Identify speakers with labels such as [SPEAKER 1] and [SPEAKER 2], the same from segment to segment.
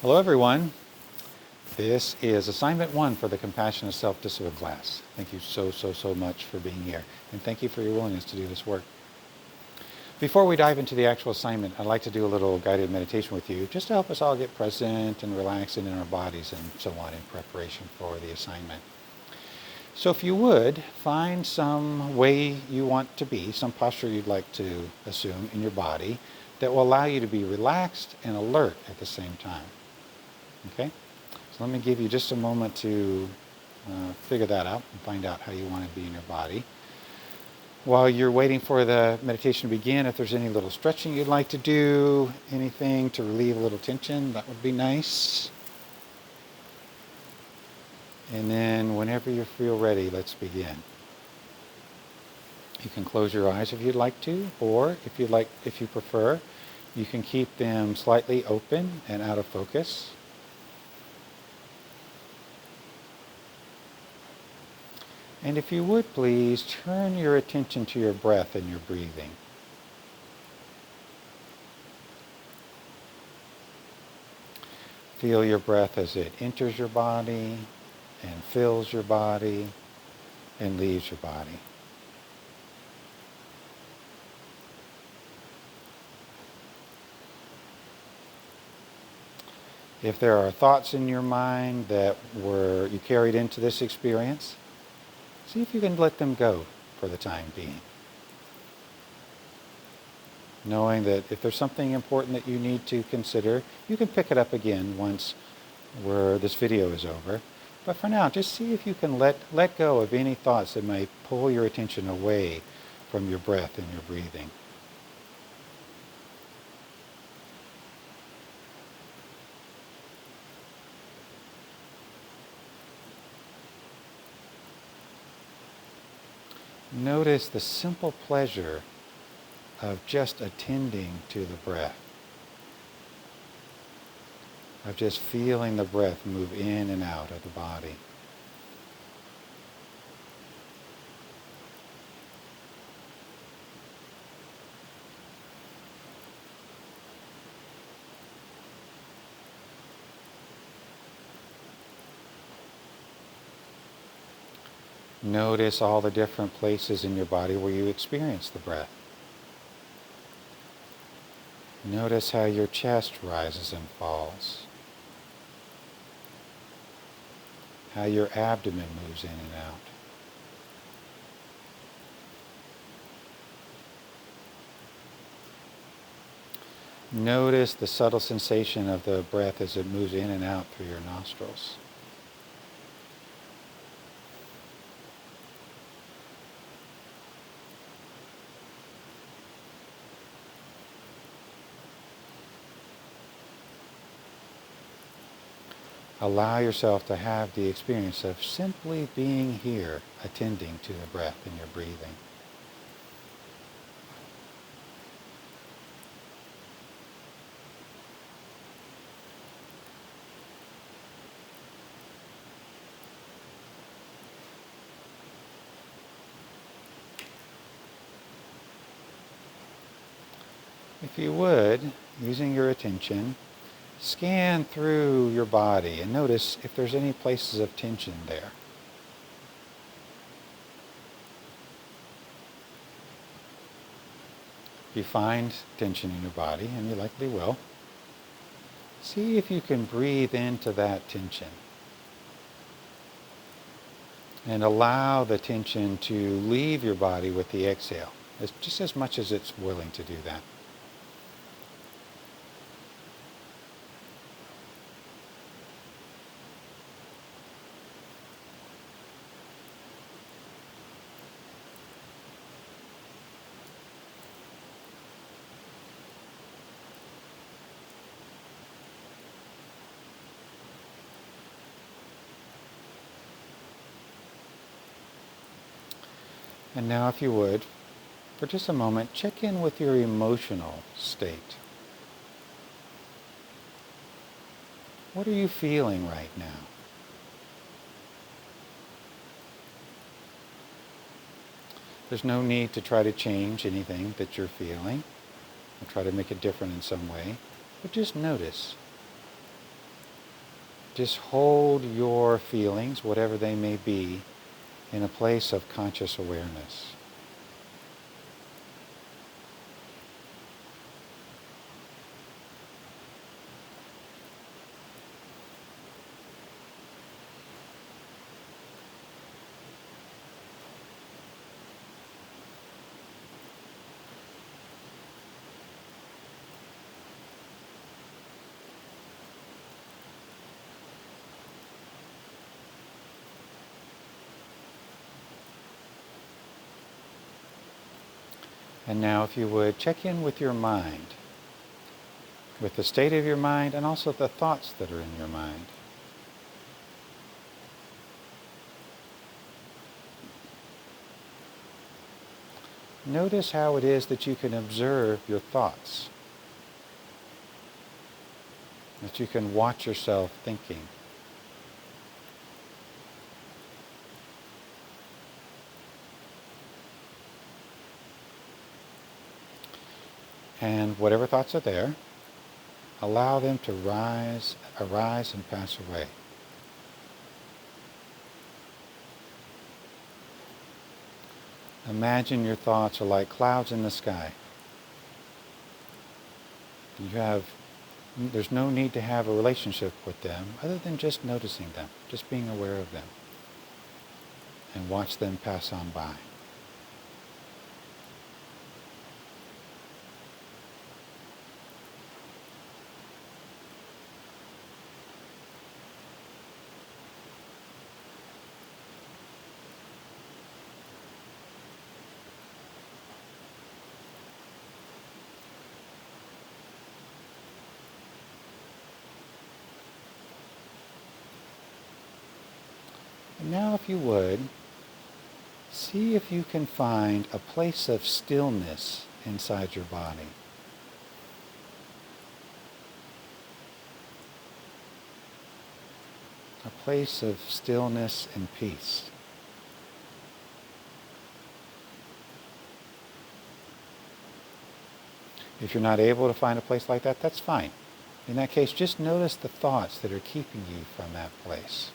[SPEAKER 1] Hello everyone. This is assignment 1 for the Compassionate Self-Discipline class. Thank you so much for being here, and thank you for your willingness to do this work. Before we dive into the actual assignment, I'd like to do a little guided meditation with you just to help us all get present and relaxed in our bodies and so on in preparation for the assignment. So if you would, find some way you want to be, some posture you'd like to assume in your body that will allow you to be relaxed and alert at the same time. Okay? So let me give you just a moment to figure that out and find out how you want to be in your body. While you're waiting for the meditation to begin, if there's any little stretching you'd like to do, anything to relieve a little tension, that would be nice. And then whenever you feel ready, let's begin. You can close your eyes if you'd like to, or if you prefer, you can keep them slightly open and out of focus. And if you would please, turn your attention to your breath and your breathing. Feel your breath as it enters your body and fills your body and leaves your body. If there are thoughts in your mind that you carried into this experience, see if you can let them go for the time being. Knowing that if there's something important that you need to consider, you can pick it up again once this video is over. But for now, just see if you can let go of any thoughts that might pull your attention away from your breath and your breathing. Notice the simple pleasure of just attending to the breath, of just feeling the breath move in and out of the body. Notice all the different places in your body where you experience the breath. Notice how your chest rises and falls. How your abdomen moves in and out. Notice the subtle sensation of the breath as it moves in and out through your nostrils. Allow yourself to have the experience of simply being here, attending to the breath and your breathing. If you would, using your attention, scan through your body and notice if there's any places of tension there. If you find tension in your body, and you likely will, see if you can breathe into that tension. And allow the tension to leave your body with the exhale, just as much as it's willing to do that. And now, if you would, for just a moment, check in with your emotional state. What are you feeling right now? There's no need to try to change anything that you're feeling or try to make it different in some way, but just notice. Just hold your feelings, whatever they may be, in a place of conscious awareness. And now, if you would, check in with your mind, with the state of your mind and also the thoughts that are in your mind. Notice how it is that you can observe your thoughts, that you can watch yourself thinking. And whatever thoughts are there, allow them to arise and pass away. Imagine your thoughts are like clouds in the sky. There's no need to have a relationship with them other than just noticing them, just being aware of them, and watch them pass on by. And now, if you would, see if you can find a place of stillness inside your body. A place of stillness and peace. If you're not able to find a place like that, that's fine. In that case, just notice the thoughts that are keeping you from that place.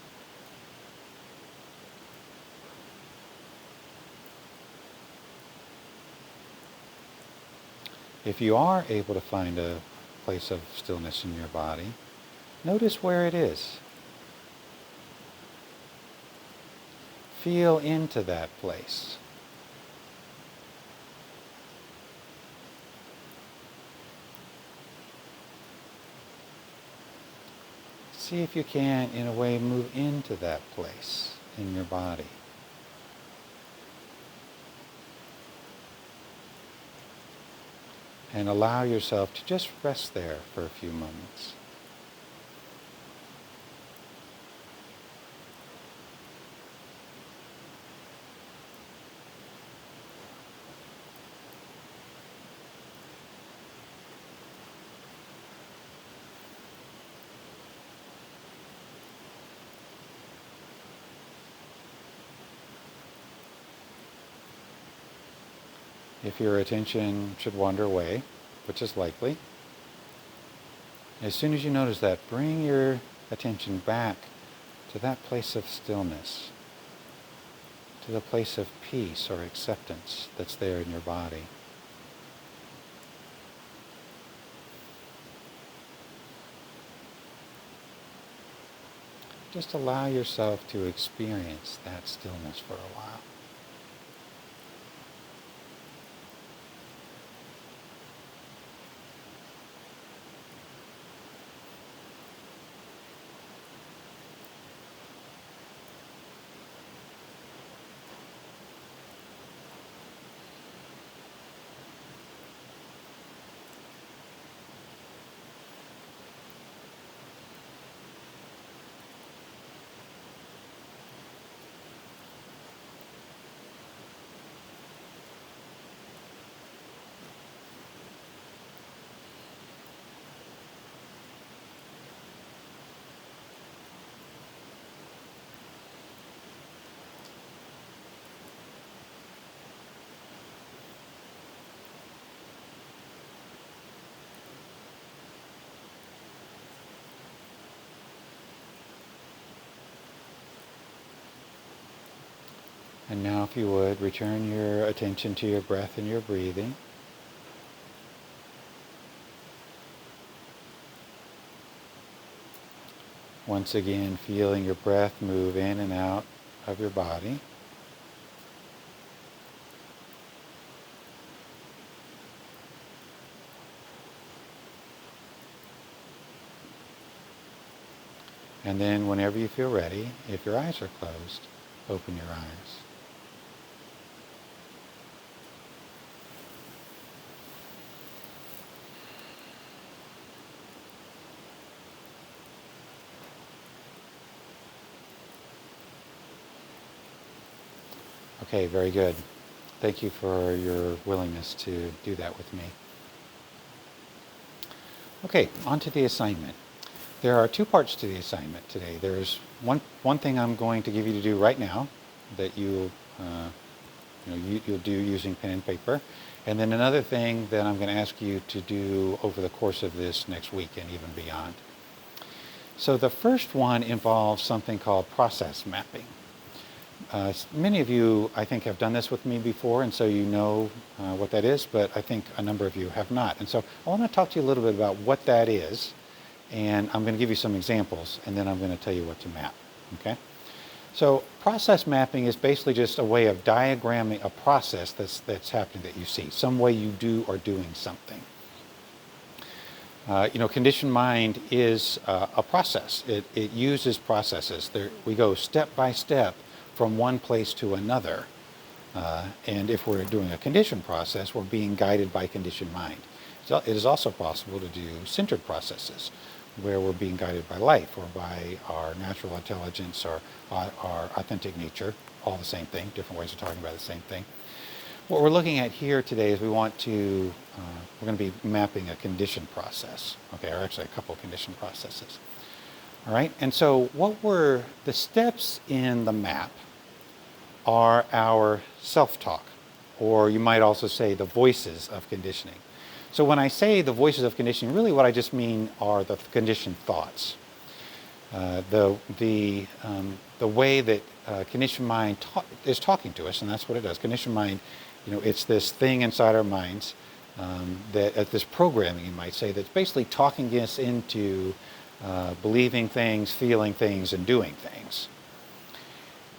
[SPEAKER 1] If you are able to find a place of stillness in your body, notice where it is. Feel into that place. See if you can, in a way, move into that place in your body. And allow yourself to just rest there for a few moments. If your attention should wander away, which is likely, as soon as you notice that, bring your attention back to that place of stillness, to the place of peace or acceptance that's there in your body. Just allow yourself to experience that stillness for a while. And now if you would, return your attention to your breath and your breathing. Once again, feeling your breath move in and out of your body. And then whenever you feel ready, if your eyes are closed, open your eyes. Okay, very good. Thank you for your willingness to do that with me. Okay, on to the assignment. There are two parts to the assignment today. There's one thing I'm going to give you to do right now that you'll do using pen and paper, and then another thing that I'm going to ask you to do over the course of this next week and even beyond. So the first one involves something called process mapping. Many of you, I think, have done this with me before, and so you know what that is, but I think a number of you have not. And so I want to talk to you a little bit about what that is, and I'm going to give you some examples, and then I'm going to tell you what to map. Okay? So process mapping is basically just a way of diagramming a process that's happening that you see, some way you do or doing something. Conditioned mind is a process. It uses processes. We go step by step from one place to another. And if we're doing a conditioned process, we're being guided by conditioned mind. So it is also possible to do centered processes where we're being guided by life or by our natural intelligence or our authentic nature, all the same thing, different ways of talking about the same thing. What we're looking at here today is we're going to be mapping a conditioned process, okay, or actually a couple of conditioned processes. All right, and so the steps in the map are our self-talk, or you might also say the voices of conditioning. So when I say the voices of conditioning, really what I just mean are the conditioned thoughts. The way that conditioned mind is talking to us, and that's what it does. Conditioned mind, it's this thing inside our minds this programming, you might say, that's basically talking us into believing things, feeling things, and doing things.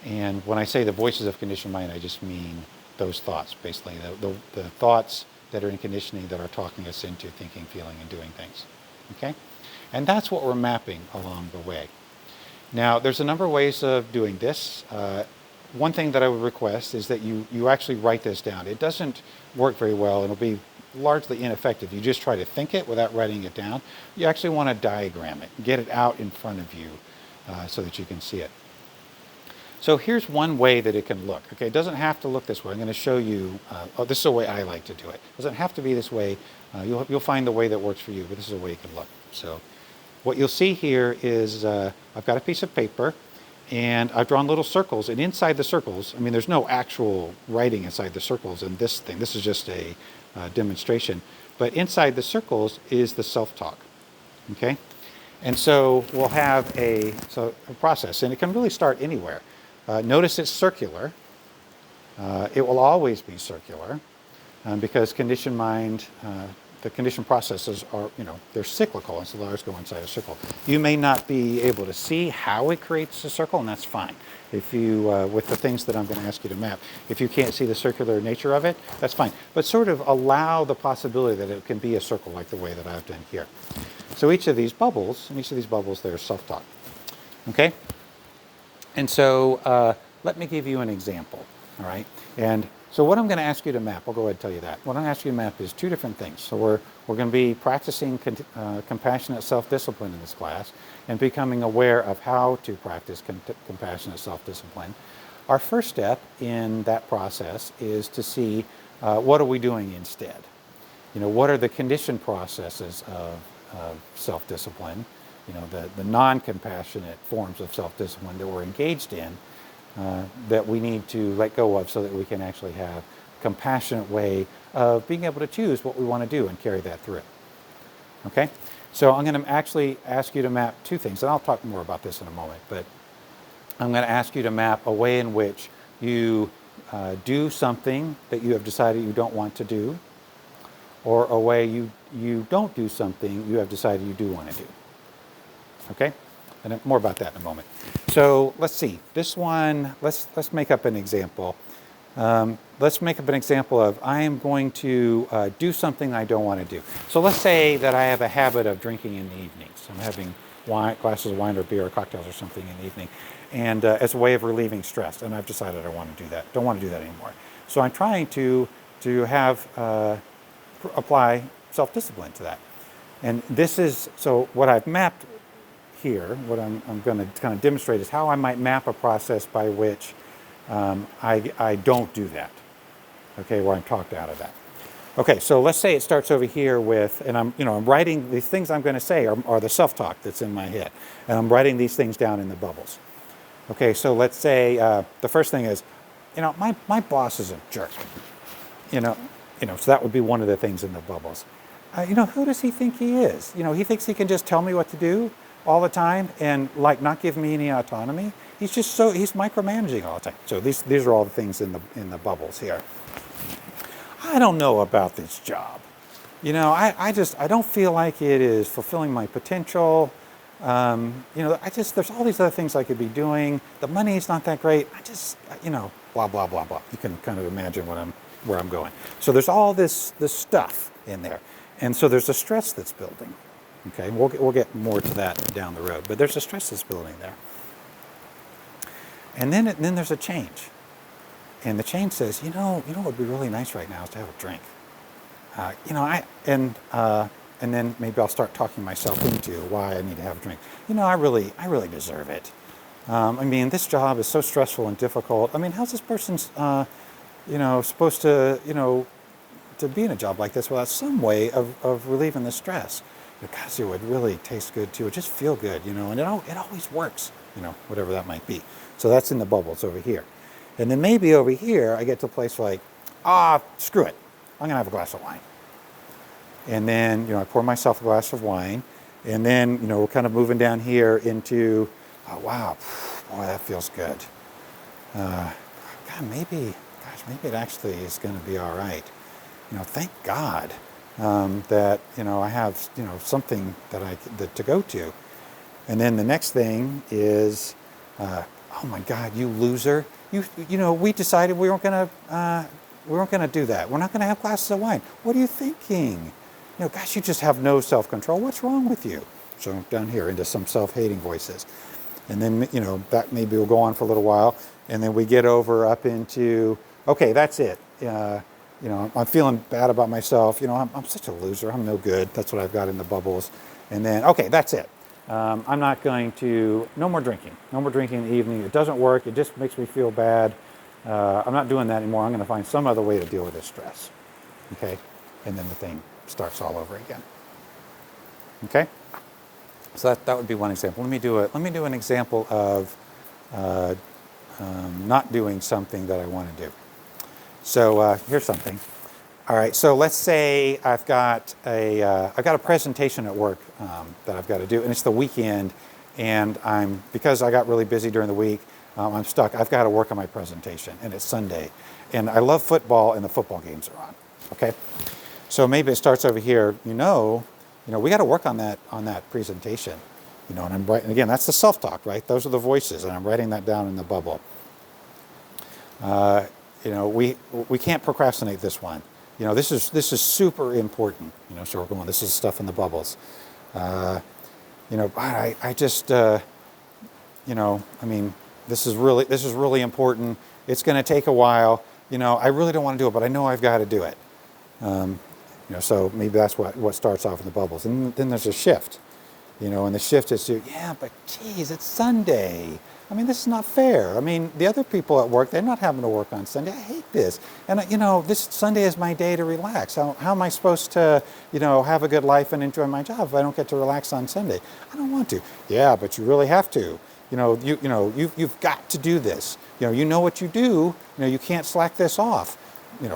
[SPEAKER 1] And when I say the voices of conditioned mind, I just mean those thoughts, basically, the thoughts that are in conditioning that are talking us into thinking, feeling, and doing things. Okay? And that's what we're mapping along the way. Now, there's a number of ways of doing this. One thing that I would request is that you actually write this down. It doesn't work very well. It'll be largely ineffective. You just try to think it without writing it down. You actually want to diagram it, get it out in front of you so that you can see it. So here's one way that it can look. Okay, it doesn't have to look this way. I'm going to show you. This is the way I like to do it. It doesn't have to be this way. You'll find the way that works for you, but this is the way it can look. So what you'll see here is I've got a piece of paper, and I've drawn little circles. And inside the circles, there's no actual writing inside the circles in this thing. This is just a demonstration. But inside the circles is the self-talk. Okay, and so we'll have a process, and it can really start anywhere. Notice it's circular. It will always be circular because conditioned mind, the conditioned processes are, they're cyclical, and so they always go inside a circle. You may not be able to see how it creates a circle, and that's fine. If you, with the things that I'm going to ask you to map, if you can't see the circular nature of it, that's fine. But sort of allow the possibility that it can be a circle like the way that I've done here. So each of these bubbles, there's self-talk. Okay? And so let me give you an example, all right? And so what I'm going to ask you to map, I'll go ahead and tell you that. What I'm going to ask you to map is two different things. So we're going to be practicing compassionate self-discipline in this class and becoming aware of how to practice compassionate self-discipline. Our first step in that process is to see what are we doing instead? What are the conditioned processes of self-discipline? The non-compassionate forms of self-discipline that we're engaged in that we need to let go of so that we can actually have a compassionate way of being able to choose what we want to do and carry that through. Okay? So I'm going to actually ask you to map two things, and I'll talk more about this in a moment, but I'm going to ask you to map a way in which you do something that you have decided you don't want to do, or a way you don't do something you have decided you do want to do. Okay? And more about that in a moment. So let's see. This one, let's make up an example. Let's make up an example of I am going to do something I don't want to do. So let's say that I have a habit of drinking in the evenings. I'm having glasses of wine or beer or cocktails or something in the evening, and as a way of relieving stress. And I've decided I want to do that. Don't want to do that anymore. So I'm trying to have apply self-discipline to that. And this is, so what I've mapped here, what I'm going to kind of demonstrate is how I might map a process by which I don't do that, okay, where I'm talked out of that. Okay, so let's say it starts over here with, and I'm writing, these things I'm going to say are the self-talk that's in my head, and I'm writing these things down in the bubbles. Okay, so let's say the first thing is, my boss is a jerk, so that would be one of the things in the bubbles. Who does he think he is? He thinks he can just tell me what to do all the time and not give me any autonomy. He's micromanaging all the time. So these are all the things in the bubbles here. I don't know about this job. I don't feel like it is fulfilling my potential. There's all these other things I could be doing. The money's not that great. Blah, blah, blah, blah. You can kind of imagine where I'm going. So there's all this stuff in there. And so there's a stress that's building. Okay, we'll get more to that down the road. But there's a stress that's building there. And then there's a change. And the change says, what would be really nice right now is to have a drink. And then maybe I'll start talking myself into why I need to have a drink. I really deserve it. This job is so stressful and difficult. How's this person, supposed to be in a job like this without some way of relieving the stress? Because it would really taste good too. It would just feel good, and it always works, whatever that might be. So that's in the bubbles over here. And then maybe over here, I get to a place like, screw it. I'm going to have a glass of wine. And then, I pour myself a glass of wine. And then, we're kind of moving down here into, oh, wow, boy, that feels good. Maybe it actually is going to be all right. Thank God that, I have, something that to go to. And then the next thing is, oh my God, you loser. We decided we weren't going to do that. We're not going to have glasses of wine. What are you thinking? Gosh, you just have no self-control. What's wrong with you? So down here into some self-hating voices. And then, that maybe will go on for a little while. And then we get over up into, okay, that's it. I'm feeling bad about myself. I'm such a loser. I'm no good. That's what I've got in the bubbles. And then, okay, that's it. I'm not going to, no more drinking. No more drinking in the evening. It doesn't work. It just makes me feel bad. I'm not doing that anymore. I'm going to find some other way to deal with this stress. Okay? And then the thing starts all over again. Okay? So that would be one example. Let me do an example of not doing something that I want to do. So here's something. All right. So let's say I've got a presentation at work that I've got to do, and it's the weekend, and because I got really busy during the week, I'm stuck. I've got to work on my presentation, and it's Sunday, and I love football, and the football games are on. Okay. So maybe it starts over here. We got to work on that presentation. And I'm writing again. That's the self-talk, right? Those are the voices, and I'm writing that down in the bubble. We can't procrastinate this one. This is super important. So we're going. This is stuff in the bubbles. I just, this is really important. It's going to take a while. I really don't want to do it, but I know I've got to do it. So maybe that's what starts off in the bubbles. And then there's a shift, and the shift is to, but geez, it's Sunday. This is not fair. The other people at work, they're not having to work on Sunday. I hate this. And, this Sunday is my day to relax. How am I supposed to, have a good life and enjoy my job if I don't get to relax on Sunday? I don't want to. Yeah, but you really have to. You've got to do this. You know what you do. You can't slack this off.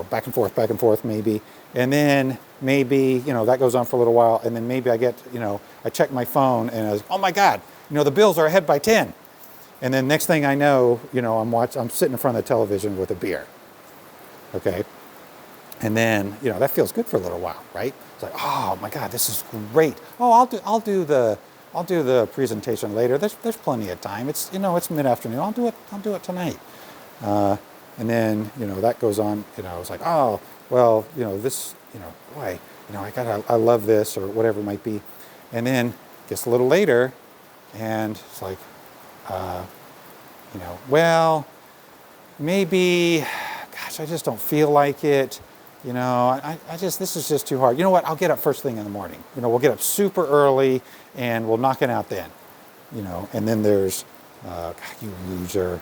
[SPEAKER 1] Back and forth, maybe. And then maybe, that goes on for a little while. And then maybe I get, I check my phone and I was, oh my God, the bills are ahead by 10. And then next thing I know, I'm sitting in front of the television with a beer. Okay. And then, that feels good for a little while, right? It's like, oh my God, this is great. Oh, I'll do the presentation later. There's plenty of time. It's mid-afternoon. I'll do it tonight. And then, that goes on, it's like, oh, well, this, boy, I love this or whatever it might be. And then it gets a little later and it's like, well, maybe, gosh, I just don't feel like it. This is just too hard. You know what? I'll get up first thing in the morning. We'll get up super early and we'll knock it out then. And then there's, God, you loser,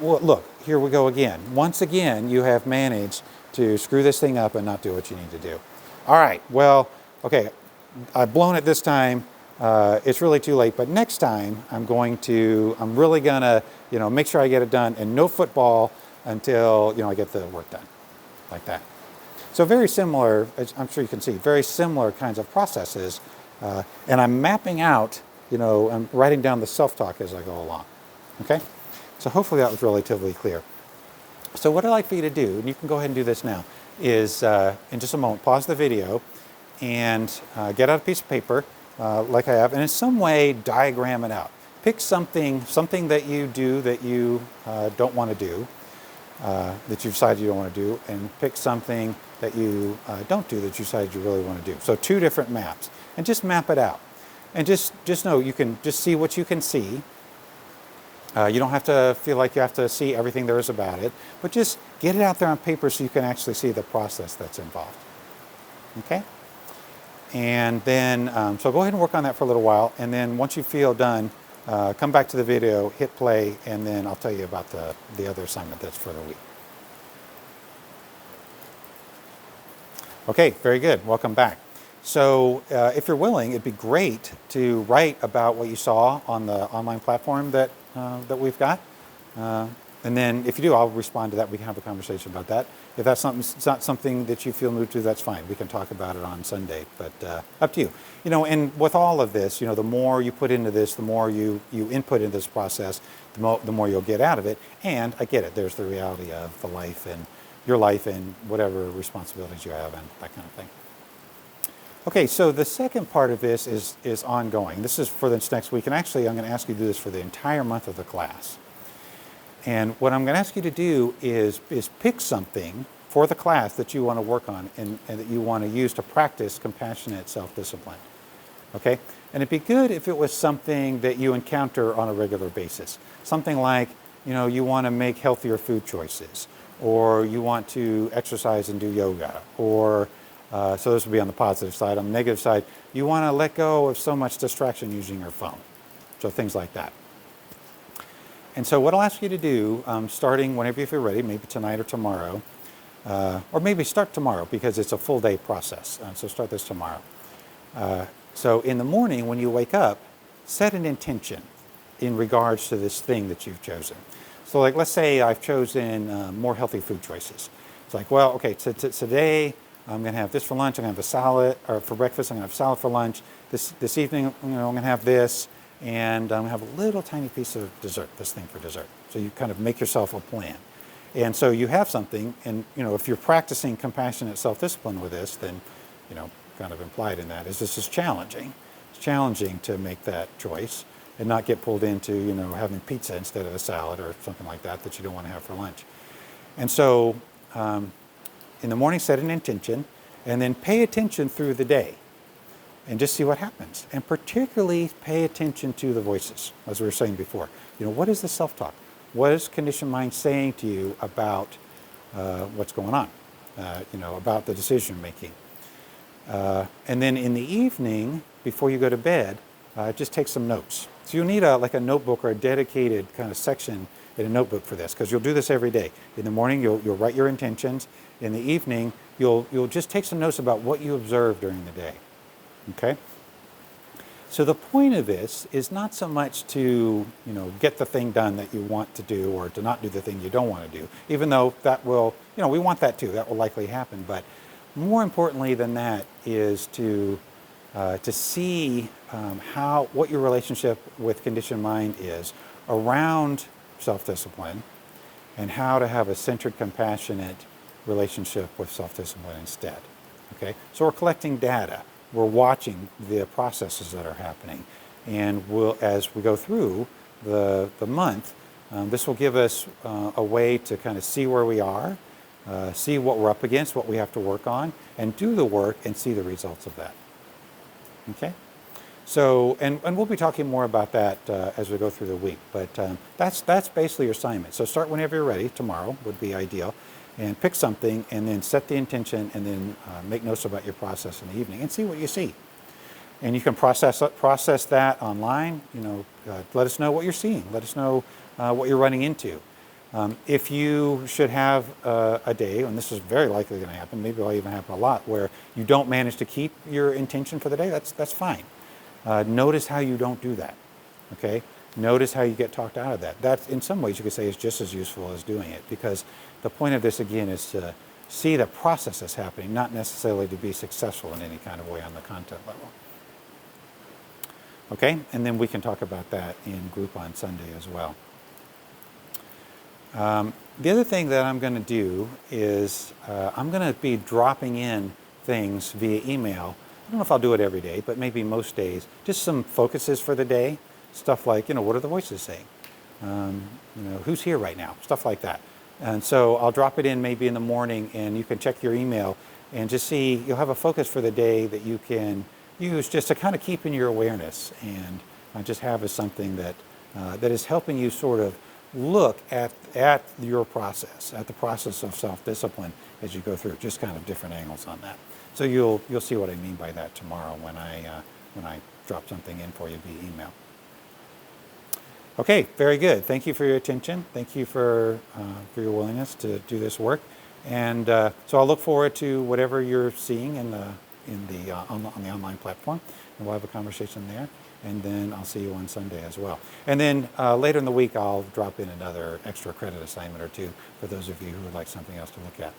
[SPEAKER 1] Well, look, here we go again. Once again, you have managed to screw this thing up and not do what you need to do. All right, well, okay, I've blown it this time. It's really too late, but next time I'm really gonna, make sure I get it done, and no football until, I get the work done, like that. So very similar, as I'm sure you can see, very similar kinds of processes, and I'm mapping out, I'm writing down the self-talk as I go along, okay? So hopefully that was relatively clear. So what I'd like for you to do, and you can go ahead and do this now, is in just a moment, pause the video and get out a piece of paper like I have, and in some way diagram it out. Pick something that you do that you don't want to do, that you decide you don't want to do, and pick something that you don't do that you decide you really want to do. So 2 different maps, and just map it out. And just know you can just see what you can see. You don't have to feel like you have to see everything there is about it, but just get it out there on paper so you can actually see the process that's involved. Okay? And then, so go ahead and work on that for a little while, and then once you feel done, come back to the video, hit play, and then I'll tell you about the other assignment that's for the week. Okay, very good. Welcome back. So if you're willing, it'd be great to write about what you saw on the online platform that we've got. And then if you do, I'll respond to that. We can have a conversation about that. If that's it's not something that you feel moved to, that's fine. We can talk about it on Sunday, but up to you. And with all of this, the more you put into this, the more you input into this process, the more you'll get out of it. And I get it. There's the reality of the life and your life and whatever responsibilities you have and that kind of thing. Okay, so the second part of this is ongoing. This is for this next week, and actually I'm going to ask you to do this for the entire month of the class. And what I'm going to ask you to do is pick something for the class that you want to work on and that you want to use to practice compassionate self-discipline. Okay? And it'd be good if it was something that you encounter on a regular basis. Something like, you want to make healthier food choices, or you want to exercise and do yoga, or so this would be on the positive side. On the negative side, you want to let go of so much distraction using your phone. So things like that. And so what I'll ask you to do, starting whenever you feel ready, maybe tonight or tomorrow, or maybe start tomorrow because it's a full day process. So start this tomorrow. So in the morning when you wake up, set an intention in regards to this thing that you've chosen. So like, let's say I've chosen more healthy food choices. It's like, well, okay, today I'm going to have this for lunch. I'm going to have a salad, or for breakfast, I'm going to have salad for lunch. This evening, I'm going to have this, and I'm going to have a little tiny piece of dessert, this thing for dessert. So you kind of make yourself a plan. And so you have something, and if you're practicing compassionate self-discipline with this, then, kind of implied in that is this is challenging. It's challenging to make that choice and not get pulled into, having pizza instead of a salad or something like that you don't want to have for lunch. And so, in the morning, set an intention, and then pay attention through the day and just see what happens. And particularly pay attention to the voices, as we were saying before. What is the self-talk? What is conditioned mind saying to you about what's going on, about the decision making? And then in the evening, before you go to bed, just take some notes. So you'll need a notebook or a dedicated kind of section in a notebook for this, because you'll do this every day. In the morning, you'll write your intentions. In the evening, you'll just take some notes about what you observed during the day. Okay? So the point of this is not so much to, get the thing done that you want to do or to not do the thing you don't want to do, even though that will, we want that too. That will likely happen. But more importantly than that is to see what your relationship with conditioned mind is around self-discipline and how to have a centered, compassionate relationship with self-discipline instead. Okay, so we're collecting data. We're watching the processes that are happening. And as we go through the month, this will give us a way to kind of see where we are, see what we're up against, what we have to work on, and do the work and see the results of that. Okay? So, and we'll be talking more about that as we go through the week. But that's basically your assignment. So start whenever you're ready. Tomorrow would be ideal. And pick something and then set the intention and then make notes about your process in the evening and see what you see. And you can process that online. Let us know what you're seeing. Let us know what you're running into. If you should have a day, and this is very likely going to happen, maybe it'll even happen a lot, where you don't manage to keep your intention for the day, that's fine. Notice how you don't do that. Okay? Notice how you get talked out of that. That, in some ways, you could say is just as useful as doing it, because the point of this, again, is to see the process that's happening, not necessarily to be successful in any kind of way on the content level. Okay? And then we can talk about that in group on Sunday as well. The other thing that I'm going to do is I'm going to be dropping in things via email. I don't know if I'll do it every day, but maybe most days. Just some focuses for the day. Stuff like, what are the voices saying? Who's here right now? Stuff like that. And so I'll drop it in maybe in the morning, and you can check your email and just see, you'll have a focus for the day that you can use just to kind of keep in your awareness and just have as something that is helping you sort of look at your process, at the process of self-discipline as you go through, just kind of different angles on that. So you'll see what I mean by that tomorrow when I drop something in for you via email. Okay, very good. Thank you for your attention. Thank you for your willingness to do this work. And so I'll look forward to whatever you're seeing on the online platform, and we'll have a conversation there. And then I'll see you on Sunday as well. And then later in the week, I'll drop in another extra credit assignment or two for those of you who would like something else to look at.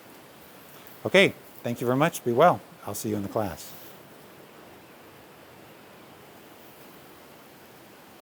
[SPEAKER 1] Okay, thank you very much. Be well. I'll see you in the class.